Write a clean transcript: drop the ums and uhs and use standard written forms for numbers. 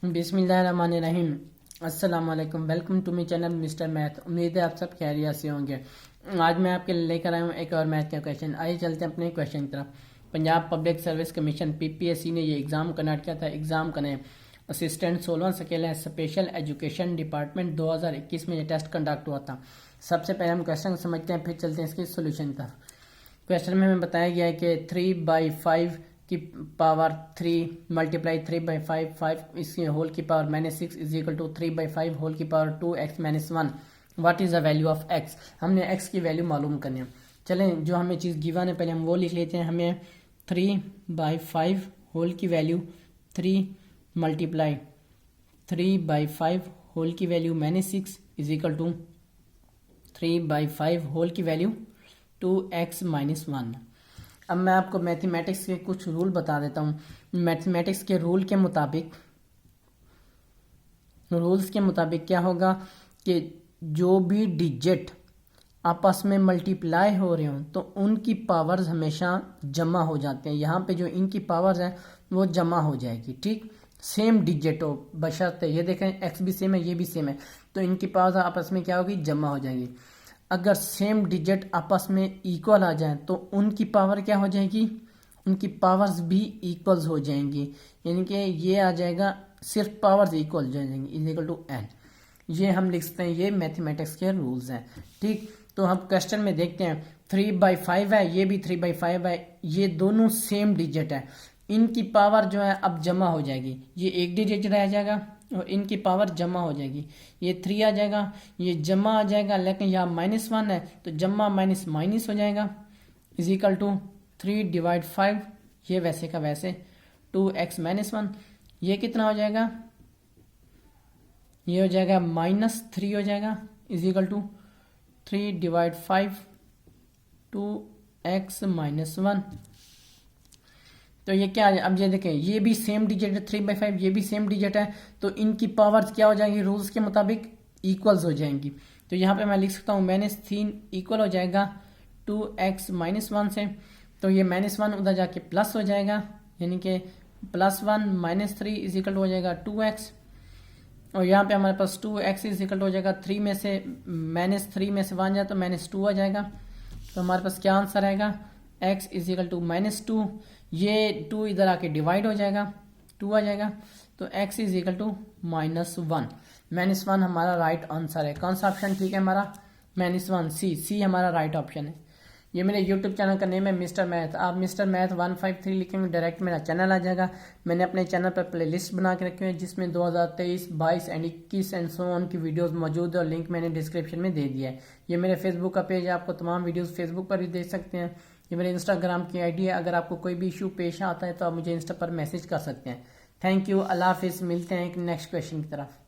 बिस्मिल्लाहिर्रहमानिर्रहीम। अस्सलाम वालेकुम। Welcome to my channel mister math. उम्मीद है आप सब खैरियत से होंगे। आज मैं आपके लिए लेकर आया हूँ एक और मैथ का क्वेश्चन। आइए चलते हैं अपने क्वेश्चन की तरफ। Punjab public service commission PPSC ने ये एग्ज़ाम कंडक्ट किया था। एग्ज़ाम का नेम असिस्टेंट 16 स्केल है। स्पेशल एजुकेशन डिपार्टमेंट 2021 में ये टेस्ट कंडक्ट हुआ था। सबसे पहले हम क्वेश्चन समझते हैं, फिर चलते हैं इसकी सोल्यूशन की तरफ। क्वेश्चन में हमें बताया गया है कि 3/5 की पावर 3 मल्टीप्लाई 3/5 5 इसकी होल की power -6 is equal to 3/5 whole की power 2x-1। What is the value of x। हमने x की वैल्यू मालूम करनी है। चलें, जो हमें चीज़ गिवन है पहले हम वो लिख लेते हैं। हमें 3/5 होल की वैल्यू 3 मल्टीप्लाई 3/5 होल की value -6 is equal to 3/5 whole की वैल्यू 2x-1। अब मैं आपको मैथमेटिक्स के कुछ रूल बता देता हूँ। मैथमेटिक्स के रूल्स के मुताबिक क्या होगा कि जो भी डिजिट आपस में मल्टीप्लाई हो रहे हों तो उनकी पावर्स हमेशा जमा हो जाते हैं। यहाँ पे जो इनकी पावर्स हैं वो जमा हो जाएगी। ठीक, सेम डिजिट हो बशर्ते ये देखें एक्स भी सेम है, ये भी सेम है, तो इनकी पावर्स आपस में क्या होगी, जमा हो जाएगी। अगर सेम डिजिट आपस में इक्वल आ जाए तो उनकी पावर क्या हो जाएगी, उनकी पावर्स भी इक्वल्स हो जाएंगी। यानी कि ये आ जाएगा, सिर्फ पावर्स इक्वल हो जाएंगी इज इक्वल टू एन। ये हम लिख सकते हैं, ये मैथमेटिक्स के रूल्स हैं। ठीक, तो हम क्वेश्चन में देखते हैं 3/5 है, ये भी 3/5 है, ये दोनों सेम डिजिट है। इनकी पावर जो है अब जमा हो जाएगी। ये एक डिजिट रह जाएगा और इनकी पावर जमा हो जाएगी। ये 3 आ जाएगा, ये जमा आ जाएगा, लेकिन यहाँ -1 है तो जमा माइनस माइनस हो जाएगा इज इक्वल टू 3/5। ये वैसे का वैसे 2x-1। ये कितना हो जाएगा, ये हो जाएगा -3 हो जाएगा इज इक्वल टू 3/5 2x-1। तो ये क्या है, अब ये देखें ये भी सेम डिजिट है 3/5, ये भी सेम डिजिट है, तो इनकी पावर्स क्या हो जाएंगी, रूल्स के मुताबिक इक्वल्स हो जाएंगी। तो यहाँ पे मैं लिख सकता हूँ -3 इक्वल हो जाएगा 2x-1 से। तो ये -1 उधर जाके प्लस हो जाएगा, यानी कि +1 -3 इज इक्वल हो जाएगा 2x। और यहाँ पे हमारे पास 2x इज इक्वल हो जाएगा 3 में से -3 में से 1 जाए तो -2 आ जाएगा। तो हमारे पास क्या आंसर आएगा, x इज इक्वल टू -2। ये 2 इधर आके डिवाइड हो जाएगा, 2 आ जाएगा, तो x इज इक्वल टू -1। -1 हमारा राइट आंसर है। कौन सा ऑप्शन ठीक है हमारा, -1 सी हमारा राइट ऑप्शन है। ये मेरे YouTube चैनल का नेम है मिस्टर मैथ। आप मिस्टर मैथ 153 लिखेंगे डायरेक्ट मेरा चैनल आ जाएगा। मैंने अपने चैनल पर प्लेलिस्ट बना के रखी है जिसमें 2023, 22 एंड 21 एंड सो ऑन की वीडियोस मौजूद है और लिंक मैंने डिस्क्रिप्शन में दे दिया है। ये मेरे फेसबुक का पेज है, आपको तमाम वीडियोस फेसबुक पर भी देख सकते हैं। ये मेरे इंस्टाग्राम की आईडी है। अगर आपको कोई भी इशू पेश आता है तो आप मुझे इंस्टा पर मैसेज कर सकते हैं। थैंक यू, अल्लाह हाफिज़। मिलते हैं एक नेक्स्ट क्वेश्चन की तरफ।